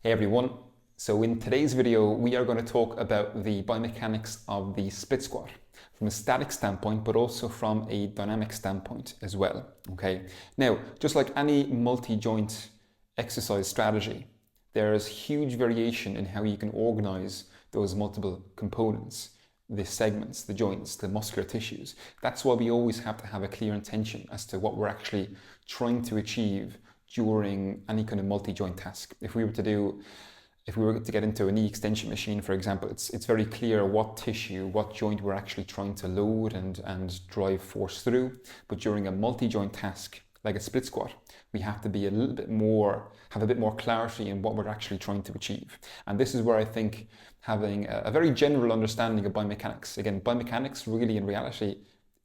Hey everyone, so in today's video we are going to talk about the biomechanics of the split squat from a static standpoint but also from a dynamic standpoint as well. Okay, now just like any multi-joint exercise strategy, there is huge variation in how you can organize those multiple components, the segments, the joints, the muscular tissues. That's why we always have to have a clear intention as to what we're actually trying to achieve during any kind of multi-joint task. If we were to get into a knee extension machine, for example, it's very clear what tissue, what joint we're actually trying to load and drive force through. But during a multi-joint task, like a split squat, we have to be have a bit more clarity in what we're actually trying to achieve. And this is where I think having a very general understanding of biomechanics, again, biomechanics really in reality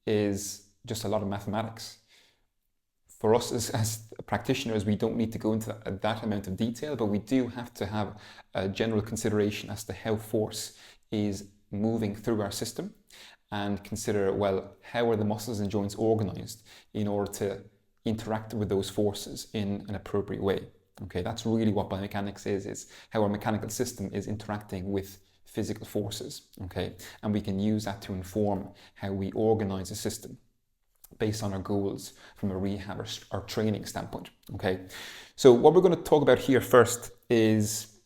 is just a lot of mathematics. For us as practitioners, we don't need to go into that amount of detail, but we do have to have a general consideration as to how force is moving through our system and consider, well, how are the muscles and joints organized in order to interact with those forces in an appropriate way. Okay, that's really what biomechanics is how our mechanical system is interacting with physical forces. Okay, and we can use that to inform how we organize a system based on our goals from a rehab or training standpoint. Okay, so what we're going to talk about here first is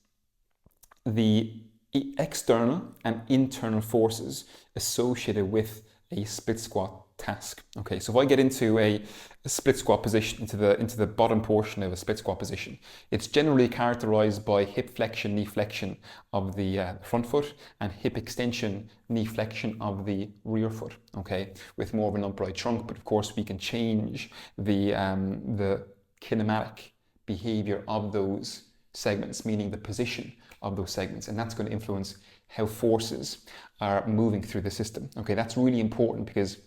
the external and internal forces associated with a split squat task. Okay, so if I get into a split squat position, into the bottom portion of a split squat position, it's generally characterized by hip flexion, knee flexion of the front foot and hip extension, knee flexion of the rear foot. Okay, with more of an upright trunk, but of course we can change the kinematic behavior of those segments, meaning the position of those segments, and that's going to influence how forces are moving through the system. Okay, that's really important because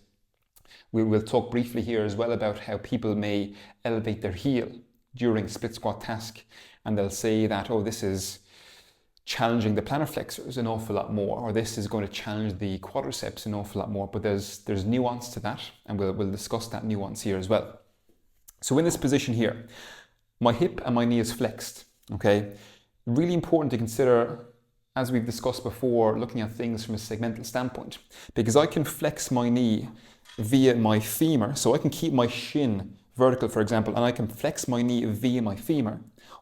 we will talk briefly here as well about how people may elevate their heel during split squat task, and they'll say that, oh, this is challenging the plantar flexors an awful lot more, or this is going to challenge the quadriceps an awful lot more. But there's nuance to that, and we'll discuss that nuance here as well. So in this position here, my hip and my knee is flexed. Okay, really important to consider, as we've discussed before, looking at things from a segmental standpoint, because I can flex my knee via my femur, so I can keep my shin vertical, for example, and I can flex my knee via my femur,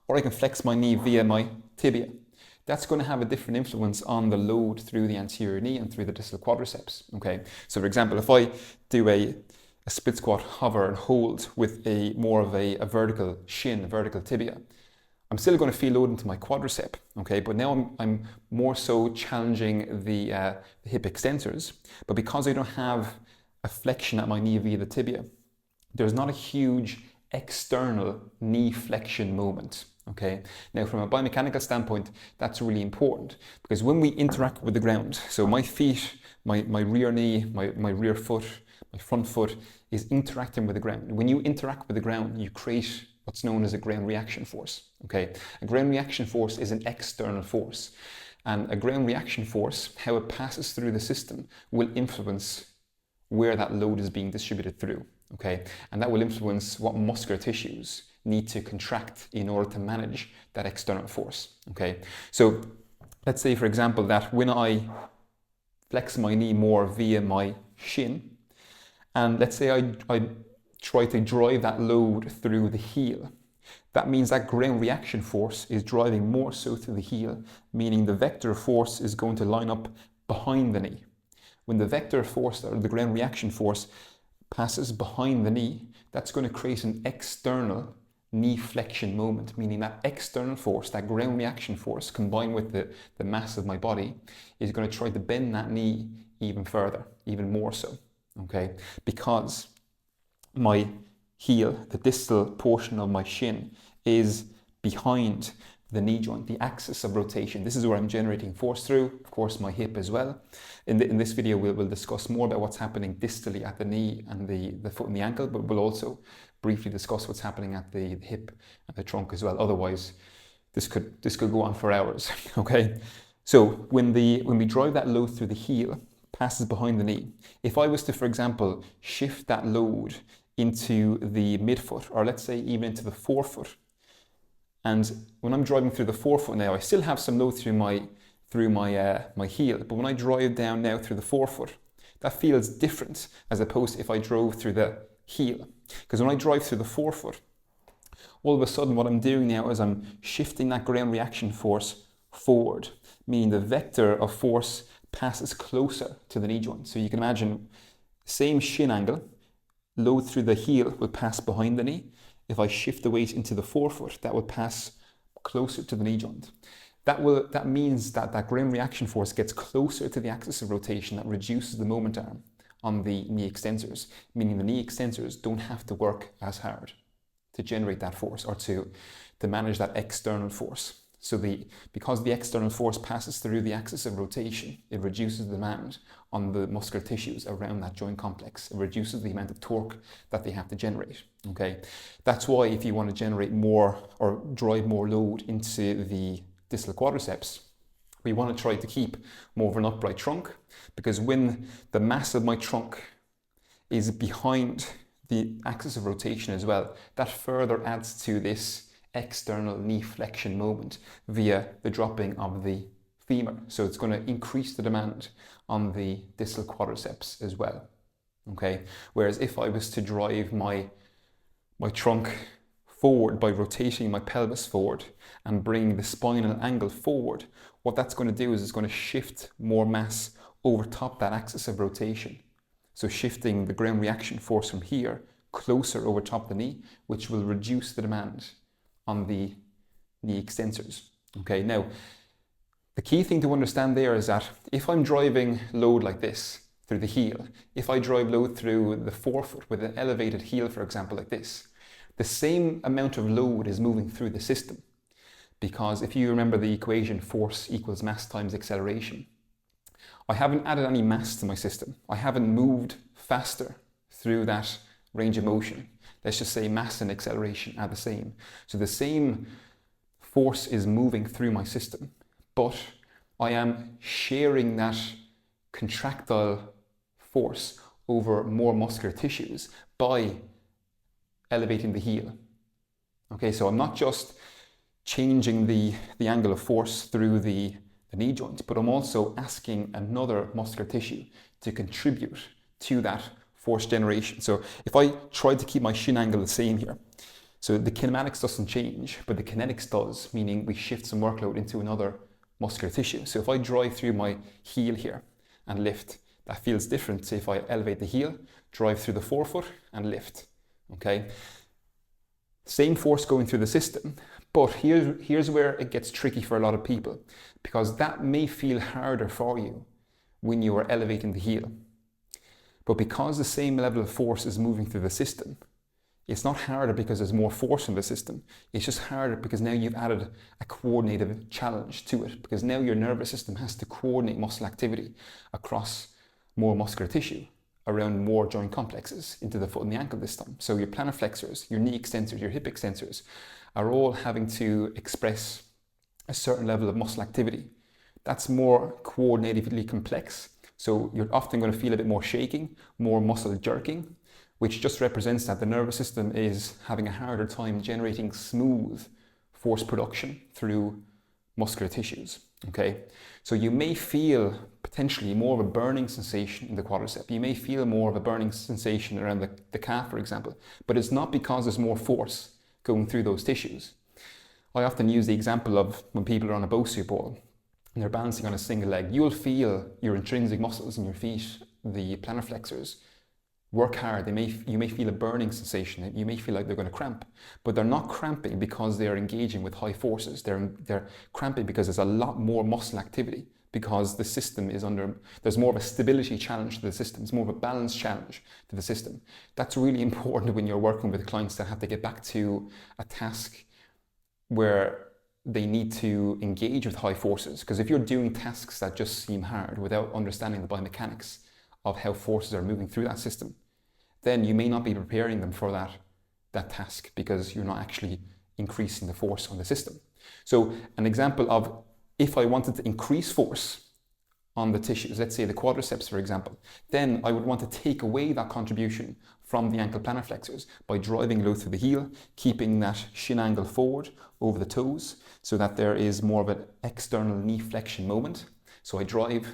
or I can flex my knee via my tibia. That's going to have a different influence on the load through the anterior knee and through the distal quadriceps. Okay, so for example, if I do a split squat hover and hold with more of a vertical shin, a vertical tibia, I'm still going to feel load into my quadricep, okay, but now I'm more so challenging the hip extensors. But because I don't have a flexion at my knee via the tibia, there's not a huge external knee flexion moment. Okay, now from a biomechanical standpoint, that's really important because when we interact with the ground, so my feet, my rear knee, my rear foot, my front foot is interacting with the ground. When you interact with the ground, you create what's known as a ground reaction force. Okay, a ground reaction force is an external force, and a ground reaction force, how it passes through the system, will influence where that load is being distributed through. Okay, and that will influence what muscular tissues need to contract in order to manage that external force. Okay, so let's say, for example, that when I flex my knee more via my shin, and let's say I try to drive that load through the heel, that means that ground reaction force is driving more so through the heel, meaning the vector force is going to line up behind the knee. When the vector force or the ground reaction force passes behind the knee, that's going to create an external knee flexion moment, meaning that external force, that ground reaction force, combined with the mass of my body, is going to try to bend that knee even further, even more so, okay? Because my heel, the distal portion of my shin, is behind the knee joint, the axis of rotation. This is where I'm generating force through, of course, my hip as well. In this video, we'll discuss more about what's happening distally at the knee and the foot and the ankle, but we'll also briefly discuss what's happening at the hip and the trunk as well. Otherwise, this could go on for hours, okay? So when we drive that load through the heel, passes behind the knee, if I was to, for example, shift that load into the midfoot, or let's say even into the forefoot, And when I'm driving through the forefoot now, I still have some load through my heel, but when I drive down now through the forefoot, that feels different as opposed to if I drove through the heel. Because when I drive through the forefoot, all of a sudden what I'm doing now is I'm shifting that ground reaction force forward, meaning the vector of force passes closer to the knee joint. So you can imagine, same shin angle, load through the heel will pass behind the knee. If I shift the weight into the forefoot, that would pass closer to the knee joint. That means that that ground reaction force gets closer to the axis of rotation. That reduces the moment arm on the knee extensors, meaning the knee extensors don't have to work as hard to generate that force or to manage that external force. So because the external force passes through the axis of rotation, it reduces the demand on the muscular tissues around that joint complex. It reduces the amount of torque that they have to generate. Okay, that's why if you want to generate more or drive more load into the distal quadriceps, we want to try to keep more of an upright trunk, because when the mass of my trunk is behind the axis of rotation as well, that further adds to this external knee flexion moment via the dropping of the femur. So it's going to increase the demand on the distal quadriceps as well. Okay, whereas if I was to drive my trunk forward by rotating my pelvis forward and bringing the spinal angle forward, what that's going to do is it's going to shift more mass over top that axis of rotation. So shifting the ground reaction force from here closer over top the knee, which will reduce the demand on the knee extensors. Okay, now the key thing to understand there is that if I'm driving load like this through the heel, if I drive load through the forefoot with an elevated heel, for example, like this, the same amount of load is moving through the system. Because if you remember the equation, force equals mass times acceleration, I haven't added any mass to my system. I haven't moved faster through that range of motion. Let's just say mass and acceleration are the same. So the same force is moving through my system, but I am sharing that contractile force over more muscular tissues by elevating the heel. Okay, so I'm not just changing the angle of force through the knee joint, but I'm also asking another muscular tissue to contribute to that force generation. So if I try to keep my shin angle the same here, so the kinematics doesn't change, but the kinetics does, meaning we shift some workload into another muscular tissue. So if I drive through my heel here and lift, that feels different to if I elevate the heel, drive through the forefoot and lift. Okay, same force going through the system, but here's where it gets tricky for a lot of people, because that may feel harder for you when you are elevating the heel. But because the same level of force is moving through the system, it's not harder because there's more force in the system. It's just harder because now you've added a coordinative challenge to it, because now your nervous system has to coordinate muscle activity across more muscular tissue around more joint complexes into the foot and the ankle this time. So your plantar flexors, your knee extensors, your hip extensors are all having to express a certain level of muscle activity. That's more coordinatively complex. So you're often going to feel a bit more shaking, more muscle jerking, which just represents that the nervous system is having a harder time generating smooth force production through muscular tissues. Okay, so you may feel potentially more of a burning sensation in the quadricep. You may feel more of a burning sensation around the calf, for example, but it's not because there's more force going through those tissues. I often use the example of when people are on a Bosu ball and they're balancing on a single leg. You'll feel your intrinsic muscles in your feet, the plantar flexors, work hard. You may feel a burning sensation. You may feel like they're going to cramp, but they're not cramping because they're engaging with high forces. They're cramping because there's a lot more muscle activity, because the system is there's more of a stability challenge to the system. It's more of a balance challenge to the system. That's really important when you're working with clients that have to get back to a task where they need to engage with high forces. Because if you're doing tasks that just seem hard without understanding the biomechanics of how forces are moving through that system, then you may not be preparing them for that task, because you're not actually increasing the force on the system. So an example of if I wanted to increase force on the tissues, let's say the quadriceps, for example, then I would want to take away that contribution from the ankle plantar flexors by driving low through the heel, keeping that shin angle forward over the toes so that there is more of an external knee flexion moment. So I drive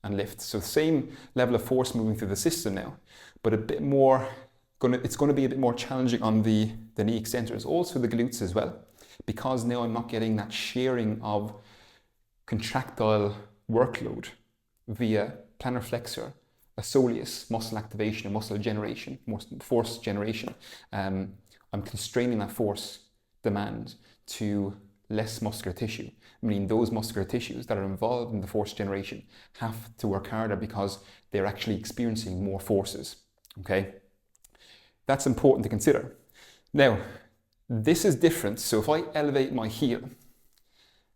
and lift. So same level of force moving through the system now, but a bit more, it's going to be a bit more challenging on the knee extensors, also the glutes as well, because now I'm not getting that sharing of contractile workload via plantar flexor, a soleus, muscle activation and muscle generation, force generation. I'm constraining that force demand to less muscular tissue, meaning those muscular tissues that are involved in the force generation have to work harder because they're actually experiencing more forces, okay? That's important to consider. Now, this is different. So if I elevate my heel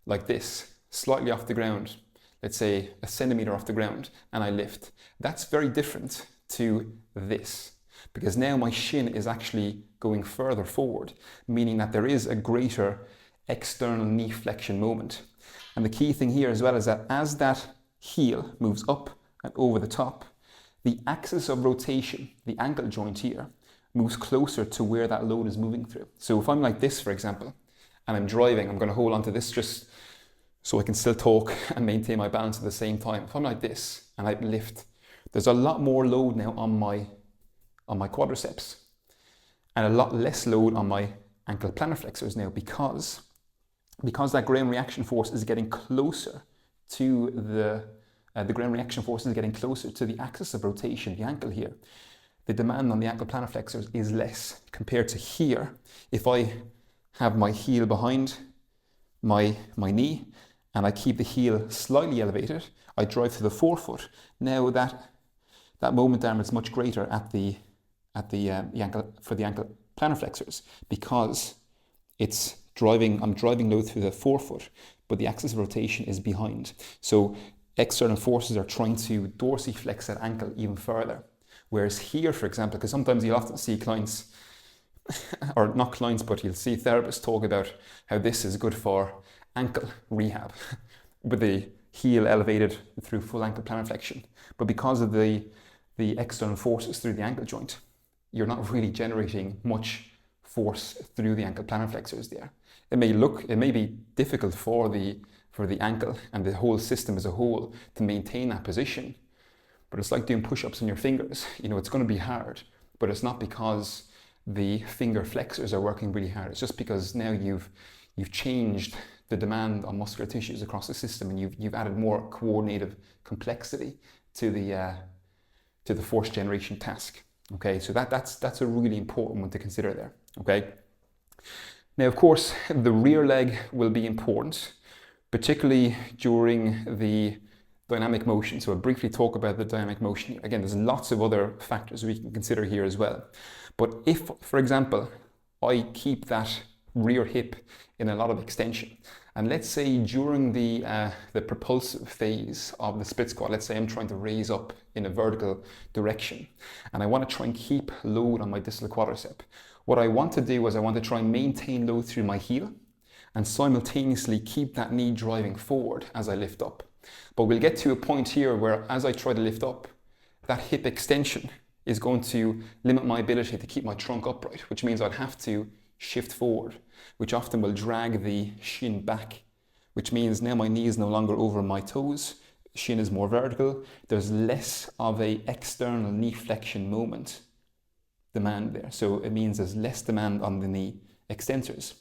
like this, slightly off the ground, let's say a centimeter off the ground, and I lift, that's very different to this, because now my shin is actually going further forward, meaning that there is a greater external knee flexion moment. And the key thing here as well is that as that heel moves up and over the top, the axis of rotation, the ankle joint here, moves closer to where that load is moving through. So if I'm like this, for example, and I'm driving, I'm going to hold on to this just so I can still talk and maintain my balance at the same time. If I'm like this and I lift, there's a lot more load now on my quadriceps and a lot less load on my ankle plantar flexors now because that ground reaction force is getting closer to the ground reaction force is getting closer to the axis of rotation, the ankle here. The demand on the ankle plantar flexors is less compared to here. If I have my heel behind my knee and I keep the heel slightly elevated, I drive to the forefoot. Now that moment arm is much greater at the ankle for the ankle plantar flexors because I'm driving load through the forefoot, but the axis of rotation is behind. So external forces are trying to dorsiflex that ankle even further. Whereas here, for example, because sometimes you'll often see clients, or not clients, but you'll see therapists talk about how this is good for ankle rehab with the heel elevated through full ankle plantar flexion. But because of the external forces through the ankle joint, you're not really generating much force through the ankle plantar flexors there. It may be difficult for the ankle and the whole system as a whole to maintain that position. But it's like doing push-ups on your fingers. It's going to be hard, but it's not because the finger flexors are working really hard. It's just because now you've changed the demand on muscular tissues across the system, and you've added more coordinative complexity to the force generation task. Okay, so that's a really important one to consider there. Okay. Now, of course, the rear leg will be important, particularly during the dynamic motion. So I'll briefly talk about the dynamic motion here. Again, there's lots of other factors we can consider here as well. But if, for example, I keep that rear hip in a lot of extension, and let's say during the propulsive phase of the split squat, let's say I'm trying to raise up in a vertical direction, and I want to try and keep load on my distal quadricep. What I want to do is I want to try and maintain load through my heel and simultaneously keep that knee driving forward as I lift up. But we'll get to a point here where as I try to lift up, that hip extension is going to limit my ability to keep my trunk upright, which means I'd have to shift forward, which often will drag the shin back, which means now my knee is no longer over my toes, shin is more vertical, there's less of a external knee flexion moment demand there. So it means there's less demand on the knee extensors.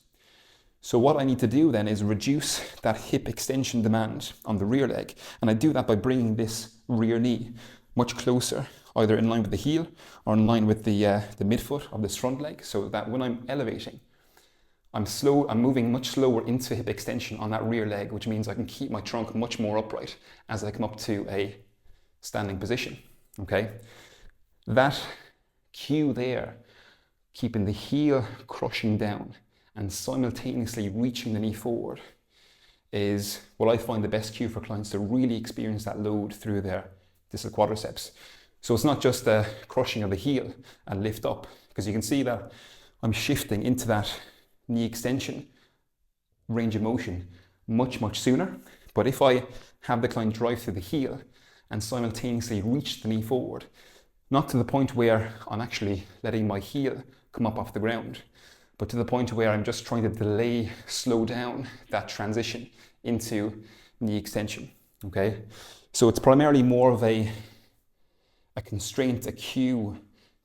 So what I need to do then is reduce that hip extension demand on the rear leg. And I do that by bringing this rear knee much closer, either in line with the heel or in line with the midfoot of this front leg, so that when I'm elevating, I'm moving much slower into hip extension on that rear leg, which means I can keep my trunk much more upright as I come up to a standing position, okay? That cue there, keeping the heel crushing down and simultaneously reaching the knee forward, is what I find the best cue for clients to really experience that load through their distal quadriceps. So it's not just the crushing of the heel and lift up, because you can see that I'm shifting into that knee extension range of motion much, much sooner. But if I have the client drive through the heel and simultaneously reach the knee forward, not to the point where I'm actually letting my heel come up off the ground, but to the point where I'm just trying to slow down that transition into knee extension, okay? So it's primarily more of a constraint, a cue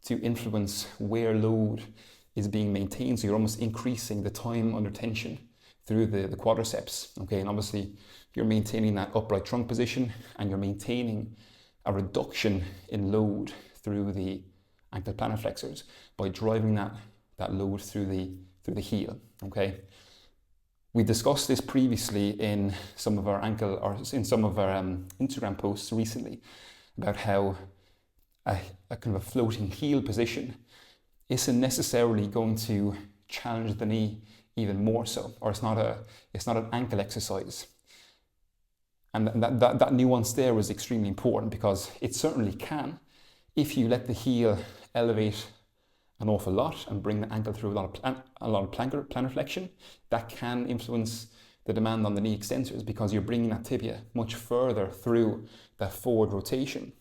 to influence where load is being maintained. So you're almost increasing the time under tension through the quadriceps, okay? And obviously you're maintaining that upright trunk position, and you're maintaining a reduction in load through the ankle plantar flexors by driving that load through the heel, okay? We discussed this previously in some of our Instagram posts recently about how a kind of a floating heel position isn't necessarily going to challenge the knee even more so, or it's not an ankle exercise. And that nuance there was extremely important, because it certainly can, if you let the heel elevate an awful lot and bring the ankle through a lot of plantar flexion, that can influence the demand on the knee extensors, because you're bringing that tibia much further through that forward rotation.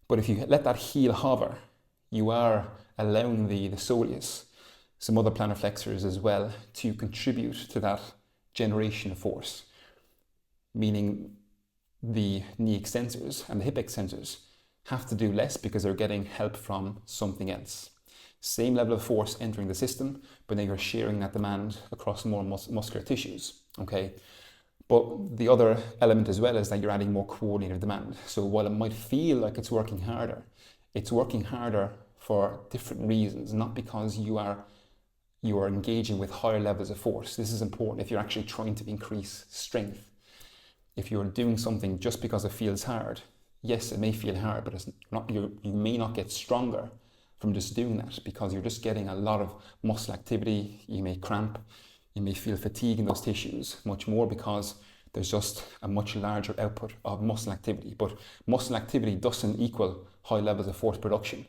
But if you let that heel hover, you are allowing the soleus, some other plantar flexors as well, to contribute to that generation of force, meaning the knee extensors and the hip extensors have to do less because they're getting help from something else. Same level of force entering the system, but then you're sharing that demand across more muscular tissues, okay? But the other element as well is that you're adding more coordinated demand. So while it might feel like it's working harder for different reasons, not because you are engaging with higher levels of force. This is important if you're actually trying to increase strength. If you're doing something just because it feels hard, yes, it may feel hard, but it's not, you may not get stronger from just doing that, because you're just getting a lot of muscle activity. You may cramp, you may feel fatigue in those tissues much more, because there's just a much larger output of muscle activity. But muscle activity doesn't equal high levels of force production.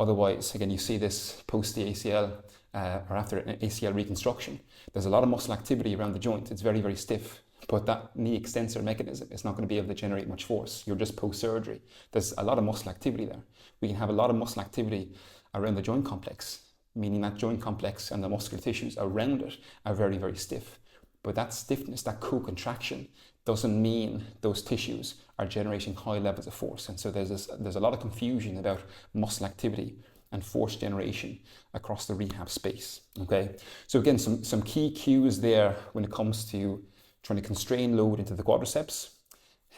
Otherwise, again, you see this post the ACL or after an ACL reconstruction. There's a lot of muscle activity around the joint. It's very, very stiff. But that knee extensor mechanism is not going to be able to generate much force. You're just post-surgery. There's a lot of muscle activity there. We can have a lot of muscle activity around the joint complex, meaning that joint complex and the muscular tissues around it are very, very stiff. But that stiffness, that co-contraction, doesn't mean those tissues are generating high levels of force. And so there's a lot of confusion about muscle activity and force generation across the rehab space, okay? So again, some key cues there when it comes to trying to constrain load into the quadriceps,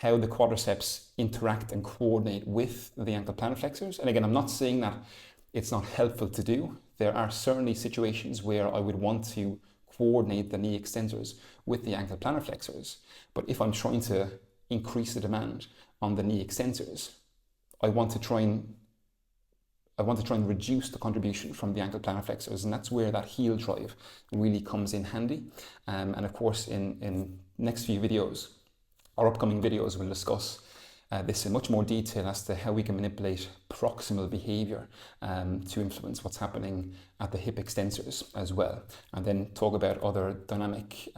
how the quadriceps interact and coordinate with the ankle plantar flexors. And again, I'm not saying that it's not helpful to do. There are certainly situations where I would want to coordinate the knee extensors with the ankle plantar flexors. But if I'm trying to increase the demand on the knee extensors, I want to try and reduce the contribution from the ankle plantar flexors, and that's where that heel drive really comes in handy. And of course, in next few videos, our upcoming videos, will discuss this in much more detail as to how we can manipulate proximal behavior to influence what's happening at the hip extensors as well, and then talk about other dynamic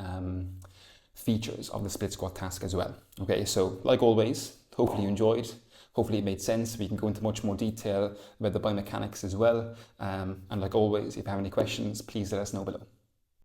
features of the split squat task as well. Okay, so like always, hopefully you enjoyed. Hopefully it made sense. We can go into much more detail about the biomechanics as well. And like always, if you have any questions, please let us know below.